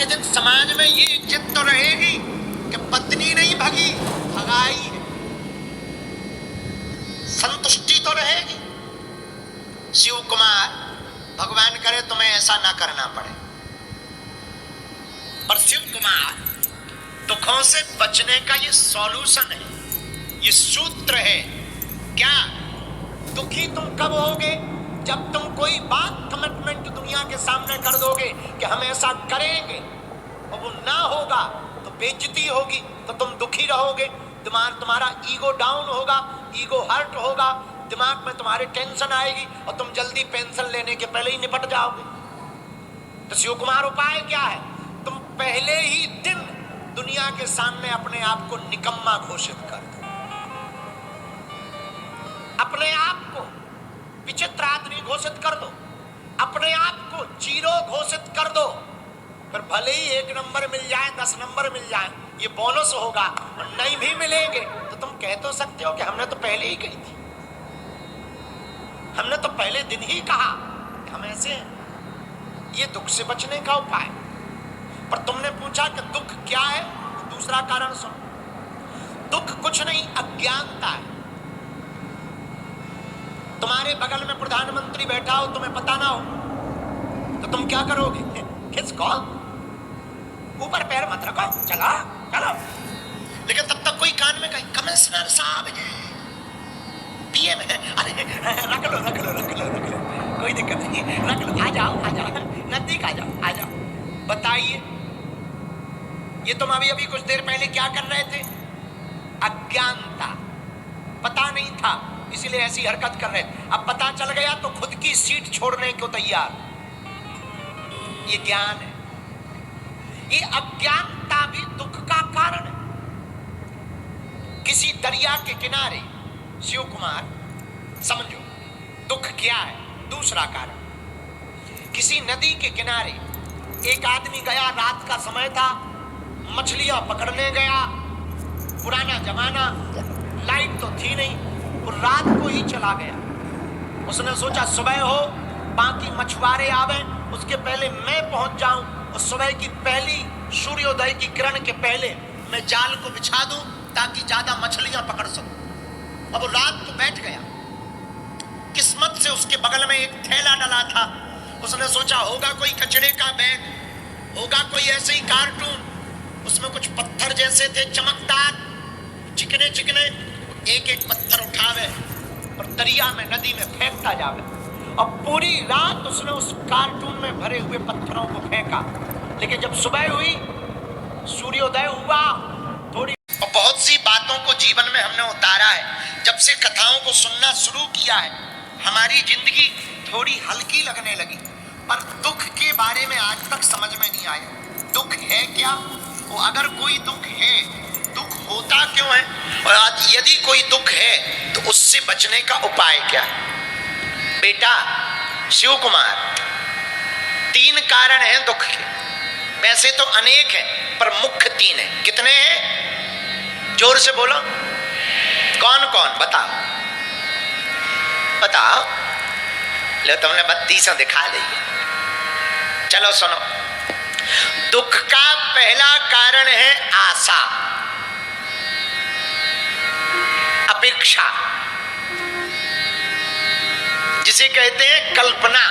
लेकिन समाज में ये इज्जत तो रहेगी कि पत्नी नहीं भगी, भगाई है, संतुष्टि तो रहेगी। शिव कुमार, भगवान करे तुम्हें ऐसा ना करना पड़े, पर शिव कुमार दुखों से बचने का ये सॉल्यूशन है, ये सूत्र है। क्या? दुखी तुम कब होगे? जब तुम कोई बात कमिटमेंट दुनिया के सामने कर दोगे कि हम ऐसा करेंगे और वो ना होगा तो बेइज्जती होगी, तो तुम दुखी रहोगे, दिमाग तुम्हारा ईगो डाउन होगा, ईगो हर्ट होगा, दिमाग में तुम्हारे टेंशन आएगी और तुम जल्दी पेंशन लेने के पहले ही निपट जाओगे। तो शिव कुमार उपाय क्या है? तुम पहले ही दिन दुनिया के सामने अपने आप को निकम्मा घोषित कर दो, अपने आप को विचित्र आदमी घोषित कर दो, अपने आप को जीरो घोषित कर दो। फिर भले ही 1 नंबर मिल जाए, 10 नंबर मिल जाए, ये बोनस होगा, और नहीं भी मिलेंगे तो तुम कह तो सकते हो कि हमने तो पहले ही कही थी, हमने तो पहले दिन ही कहा कि हम ऐसे हैं। ये दुख से बचने का उपाय। पर तुमने पूछा कि दुख क्या है, तो दूसरा कारण सुनो। दुख कुछ नहीं, अज्ञानता है। तुम्हारे बगल में प्रधानमंत्री बैठा हो, तुम्हें पता ना हो तो तुम क्या करोगे? खिसको, ऊपर पैर मत रखो, चलो चलो। लेकिन तब तक कोई कान में कहे कमिश्नर साहब पीएम है, अरे रख लो रख लो रख लो रख लो, कोई दिक्कत नहीं, रख लो, आ जाओ नजदीक आ जाओ आ जाओ। बताइए, ये तुम अभी अभी कुछ देर पहले क्या कर रहे थे? अज्ञानता, पता नहीं था इसीलिए ऐसी हरकत कर रहे थे। अब पता चल गया तो खुद की सीट छोड़ने को तैयार। ये ज्ञान है। ये अज्ञानता भी दुख का कारण है। किसी दरिया के किनारे शिव कुमार, समझो दुख क्या है। दूसरा कारण, किसी नदी के किनारे एक आदमी गया, रात का समय था, मछलियां पकड़ने गया। पुराना जमाना, लाइट तो थी नहीं, वो रात को ही चला गया। उसने सोचा सुबह हो, बाकी मछुआरे आवे, उसके पहले मैं पहुंच जाऊं और सुबह की पहली सूर्योदय की किरण के पहले मैं जाल को बिछा दूं ताकि ज्यादा मछलियां पकड़ सकूं। अब वो रात को बैठ गया। किस्मत से उसके बगल में एक थैला डला था। उसने सोचा होगा कोई कचड़े का बैग, होगा कोई ऐसे ही कार्टून, उसमें कुछ पत्थर जैसे थे चमकदार, चिकने चिकने। एक एक पत्थर उठावे और दरिया में, नदी में फेंकता जावे। और पूरी रात उसने उस कार्टून में भरे हुए पत्थरों को फेंका। लेकिन जब सुबह हुई, सूर्योदय हुआ, थोड़ी और बहुत सी बातों को जीवन में हमने उतारा है। जब से कथाओं को सुनना शुरू किया है, हमारी जिंदगी थोड़ी हल्की लगने लगी। पर दुख के बारे में आज तक समझ में नहीं आया। दुख है क्या? वो अगर कोई दुख है, दुख होता क्यों है? और आज यदि कोई दुख है तो उससे बचने का उपाय क्या है? बेटा शिव कुमार, 3 कारण हैं दुख के। वैसे तो अनेक हैं, पर मुख्य 3 हैं। कितने हैं? जोर से बोलो, कौन कौन? बताओ बताओ। लो, तुमने 32 दिखा दी। चलो सुनो। दुख का पहला कारण है आशा, अपेक्षा, जिसे कहते हैं कल्पना।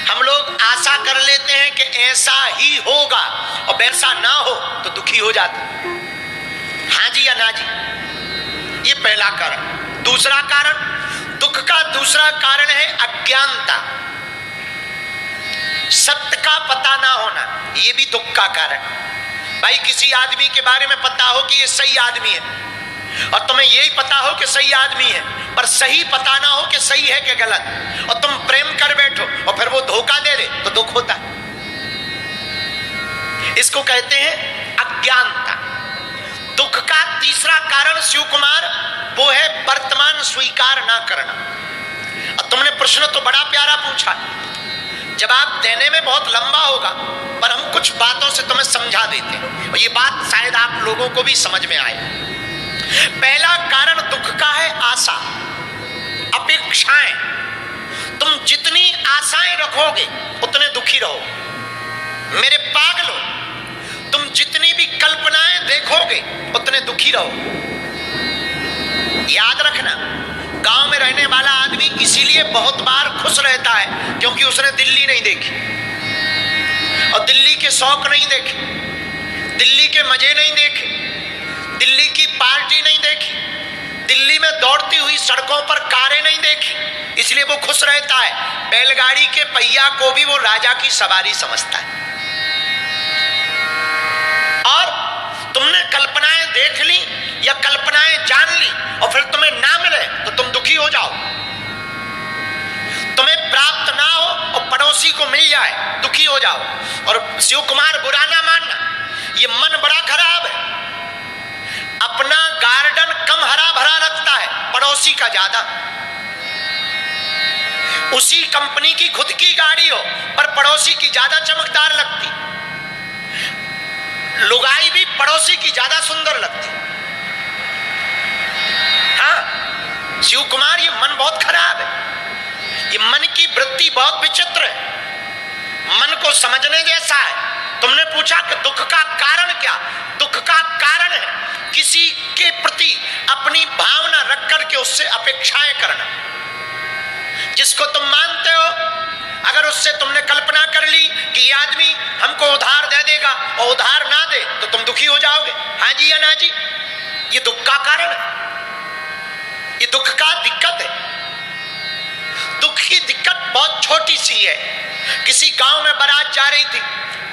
हम लोग आशा कर लेते हैं कि ऐसा ही होगा और वैसा ना हो तो दुखी हो जाते। हाँ जी या ना जी? ये पहला कारण। दूसरा कारण, दुख का दूसरा कारण है अज्ञानता, सत्य का पता ना होना। ये भी दुख का कारण। भाई, किसी आदमी के बारे में पता हो कि ये सही आदमी है, और तुम्हें यही पता हो कि सही आदमी है, पर सही पता ना हो कि सही है कि गलत, और तुम प्रेम कर बैठो और फिर वो धोखा दे दे, तो दुख होता है। इसको कहते हैं अज्ञानता। दुख का तीसरा कारण शिव कुमार, वो है वर्तमान स्वीकार ना करना। और तुमने प्रश्न तो बड़ा प्यारा पूछा, जवाब देने में बहुत लंबा होगा, पर हम कुछ बातों से तुम्हें समझा देते हैं, और ये बात शायद आप लोगों को भी समझ में आए। पहला कारण दुख का है आशा, अपेक्षाएं। तुम जितनी आशाएं रखोगे उतने दुखी रहो। मेरे पास देखोगे उतने दुखी रहो। याद रखना, गांव में रहने वाला आदमी इसीलिए बहुत बार खुश रहता है क्योंकि उसने दिल्ली नहीं देखी और दिल्ली के शौक नहीं देखे, दिल्ली के मजे नहीं देखे, दिल्ली की पार्टी नहीं देखी, दिल्ली में दौड़ती हुई सड़कों पर कारें नहीं देखी, इसलिए वो खुश रहता है। बैलगाड़ी के पहिया को भी वो राजा की सवारी समझता है। और तुमने कल्पनाएं देख ली या कल्पनाएं जान ली और फिर तुम्हें ना मिले तो तुम दुखी हो जाओ। तुम्हें प्राप्त ना हो और पड़ोसी को मिल जाए, दुखी हो जाओ। और शिव कुमार, बुरा ना मानना, ये मन बड़ा खराब है। अपना गार्डन कम हरा भरा लगता है, पड़ोसी का ज्यादा। उसी कंपनी की खुद की गाड़ी हो पर पड़ोसी की ज्यादा चमकदार लगती, लुगाई भी पड़ोसी की ज्यादा सुंदर लगती। हाँ शिव कुमार, ये मन बहुत खराब है, ये मन की वृत्ति बहुत विचित्र है, मन को समझने जैसा है। तुमने पूछा कि दुख का कारण क्या? दुख का कारण है किसी के प्रति अपनी भावना रख करके उससे अपेक्षाएं करना। जिसको तुम मानते हो, अगर उससे तुमने कल्पना कर ली कि ये आदमी हमको उधार दे देगा और उधार ना दे तो तुम दुखी हो जाओगे। हाँ जी या ना जी? ये दुख का कारण है, ये दुख का दिक्कत है। दुख की दिक्कत बहुत छोटी सी है। किसी गांव में बारात जा रही थी,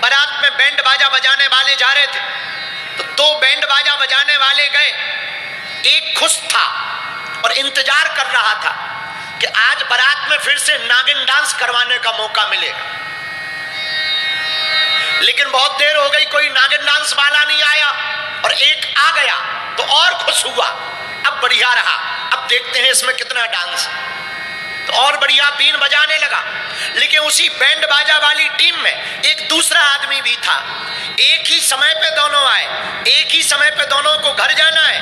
बारात में बैंड बाजा बजाने वाले जा रहे थे, तो दो बैंड बाजा बजाने वाले गए। एक खुश था और इंतजार कर रहा था कि आज बारात में फिर से नागिन डांस करवाने का मौका मिलेगा, लेकिन बहुत देर हो गई, कोई नागिन डांस वाला नहीं आया और एक आ गया तो और खुश हुआ। अब बढ़िया रहा, अब देखते हैं इसमें कितना डांस, तो और बढ़िया बीन बजाने लगा। लेकिन उसी बैंड बाजा वाली टीम में एक दूसरा आदमी भी था। एक ही समय पे दोनों आए, एक ही समय पे दोनों को घर जाना है,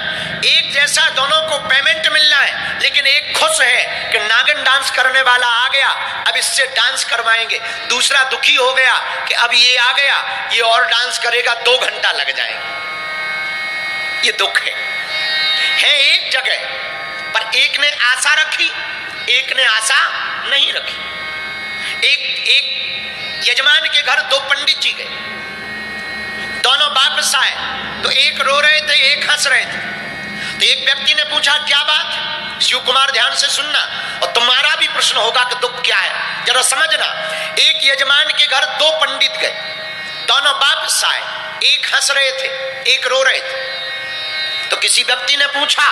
एक जैसा दोनों को पेमेंट मिलना है, लेकिन एक खुश है कि नागिन डांस करने वाला आ गया, अब इससे डांस करवाएंगे। दूसरा दुखी हो गया कि अब ये आ गया, ये और डांस करेगा, 2 घंटा लग जाएंगे। ये दुख है एक जगह पर एक ने आशा रखी, एक ने आशा नहीं रखी। एक यजमान के घर 2 पंडित जी गए, दोनों वापस आए तो एक रो रहे थे, एक हंस रहे थे। तो एक व्यक्ति ने पूछा क्या बात? शिव कुमार ध्यान से सुनना और तुम्हारा भी प्रश्न होगा कि दुख क्या है, जरा समझना। एक यजमान के घर 2 पंडित गए, दोनों वापस आए, एक हंस रहे थे, एक रो रहे थे। तो किसी व्यक्ति ने पूछा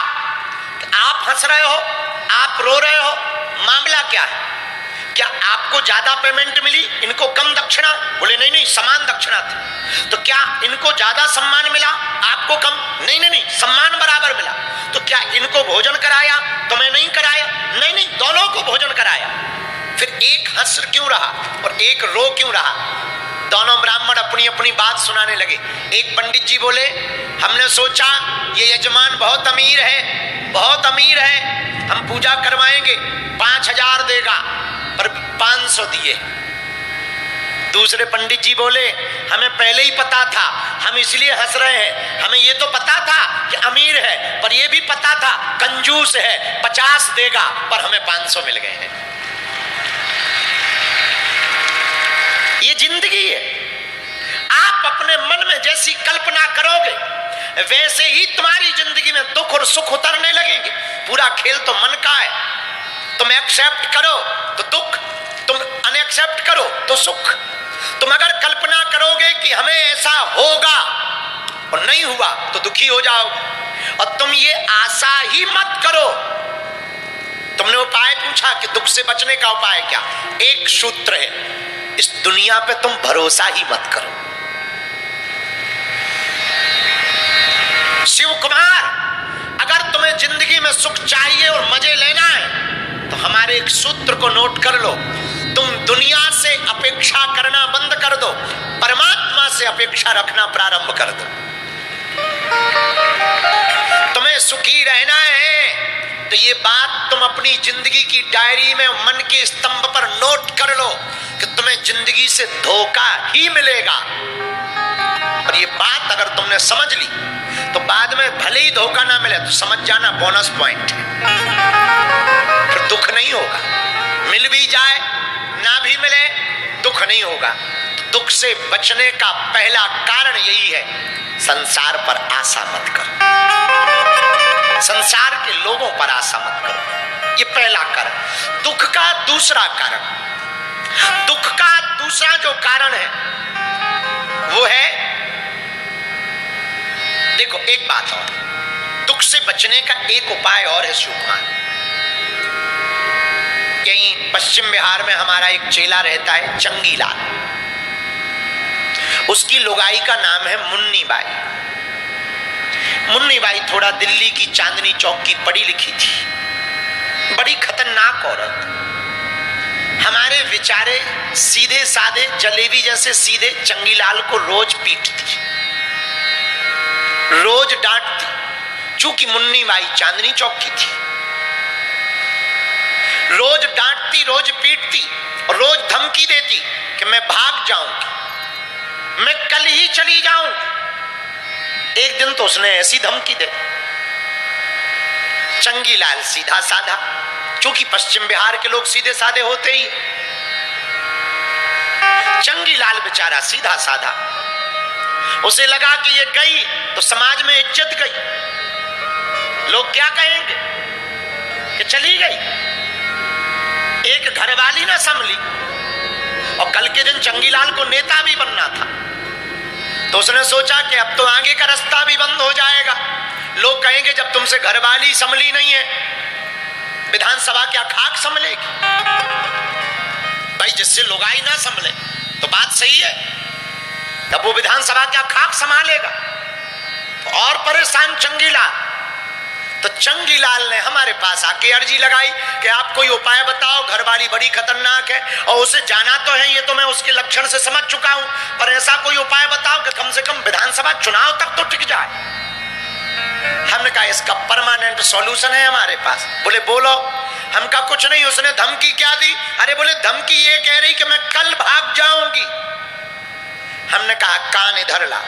कि आप हंस रहे हो, आप रो रहे हो, मामला क्या है? क्या आपको ज्यादा पेमेंट मिली, इनको कम दक्षिणा? बोले नहीं नहीं, समान दक्षिणा थी। तो क्या इनको ज्यादा सम्मान मिला, आपको कम? नहीं नहीं नहीं, सम्मान बराबर मिला। तो क्या इनको भोजन कराया, तुम्हें नहीं कराया? नहीं नहीं, दोनों को भोजन कराया। फिर एक हंस क्यों रहा और एक रो क्यों रहा? दोनों ब्राह्मण अपनी अपनी बात सुनाने लगे। एक पंडित जी बोले, हमने सोचा ये यजमान बहुत अमीर है, बहुत अमीर है, हम पूजा करवाएंगे, 5000 देगा, पर 500 दिए। दूसरे पंडित जी बोले, हमें पहले ही पता था, हम इसलिए हंस रहे हैं, हमें ये तो पता था कि अमीर है, पर ये भी पता था कंजूस है, 50 देगा, पर हमें 500 मिल गए हैं। ये जिंदगी है। आप अपने मन में जैसी कल्पना करोगे वैसे ही तुम्हारी जिंदगी में दुख और सुख उतरने लगेंगे। पूरा खेल तो मन का है। तुम एक्सेप्ट करो तो दुख, तुम अनएक्सेप्ट करो तो सुख। तुम अगर कल्पना करोगे कि हमें ऐसा होगा और नहीं हुआ तो दुखी हो जाओगे। और तुम ये आशा ही मत करो। तुमने उपाय पूछा कि दुख से बचने का उपाय क्या? एक सूत्र है, इस दुनिया पे तुम भरोसा ही मत करो। शिव कुमार, अगर तुम्हें जिंदगी में सुख चाहिए और मजे लेना है तो हमारे एक सूत्र को नोट कर लो। तुम दुनिया से अपेक्षा करना बंद कर दो, परमात्मा से अपेक्षा रखना प्रारंभ कर दो। तुम्हें सुखी रहना है तो ये बात तुम अपनी जिंदगी की डायरी में, मन के स्तंभ पर नोट कर लो कि तुम्हें जिंदगी से धोखा ही मिलेगा। और ये बात अगर तुमने समझ ली बाद में भले ही धोखा ना मिले तो समझ जाना बोनस पॉइंट है, फिर दुख नहीं होगा। मिल भी जाए ना भी मिले दुख नहीं होगा। दुख से बचने का पहला कारण यही है, संसार पर आशा मत करो, संसार के लोगों पर आशा मत करो। ये पहला कारण। दुख का दूसरा कारण, दुख का दूसरा जो कारण है वो है, देखो एक बात और, दुख से बचने का एक उपाय और है शिवकुमार। यहीं पश्चिम बिहार में हमारा एक चेला रहता है चंगीलाल, उसकी लुगाई का नाम है मुन्नी बाई। मुन्नी बाई थोड़ा दिल्ली की चांदनी चौक की पढ़ी लिखी थी, बड़ी खतरनाक औरत। हमारे विचारे सीधे साधे जलेबी जैसे सीधे चंगीलाल को रोज पीटती, रोज डांटती, चूंकि मुन्नी बाई चांदनी चौक की थी। रोज डांटती, रोज पीटती, रोज धमकी देती कि मैं भाग जाऊंगी, मैं कल ही चली जाऊंगी। एक दिन तो उसने ऐसी धमकी दे, चंगीलाल सीधा साधा, क्योंकि पश्चिम बिहार के लोग सीधे साधे होते ही, चंगीलाल बेचारा सीधा साधा, उसे लगा कि ये गई तो समाज में इज्जत गई, लोग क्या कहेंगे कि चली गई। एक घरवाली ना संभली, और कल के दिन चंगीलाल को नेता भी बनना था, तो उसने सोचा कि अब तो आगे का रास्ता भी बंद हो जाएगा। लोग कहेंगे जब तुमसे घरवाली संभली नहीं है, विधानसभा क्या खाक संभलेगी? भाई जिससे लुगाई ना संभले तो बात सही है, तब वो विधानसभा क्या खाक संभालेगा? और परेशान चंगीलाल। तो चंगीलाल ने हमारे पास आके अर्जी लगाई कि आप कोई उपाय बताओ, घरवाली बड़ी खतरनाक है और उसे जाना तो है, ये तो मैं उसके लक्षण से समझ चुका हूं, पर ऐसा कोई उपाय बताओ कि कम से कम विधानसभा चुनाव तक तो टिक जाए। हमने कहा इसका परमानेंट सॉल्यूशन है हमारे पास। बोले बोलो। हम कहा कुछ नहीं। उसने धमकी क्या दी? अरे बोले धमकी ये कह रही कि मैं कल भाग जाऊंगी। हमने कहा कान इधर ला।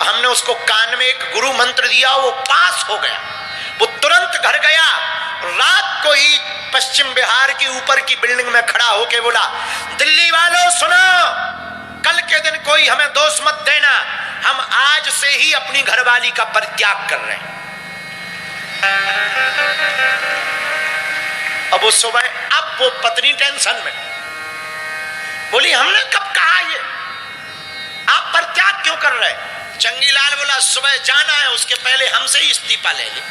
हमने उसको कान में एक गुरु मंत्र दिया, वो पास हो गया। वो तुरंत घर गया, रात को ही पश्चिम बिहार की ऊपर की बिल्डिंग में खड़ा होके बोला, दिल्ली वालों सुनो, कल के दिन कोई हमें दोष मत देना, हम आज से ही अपनी घरवाली का परित्याग कर रहे हैं। अब वो सुबह, अब वो पत्नी टेंशन में बोली हमने कब कहा ये, आप परित्याग क्यों कर रहे? चंगीलाल बोला सुबह जाना है, उसके पहले हमसे ही इस्तीफा ले ले।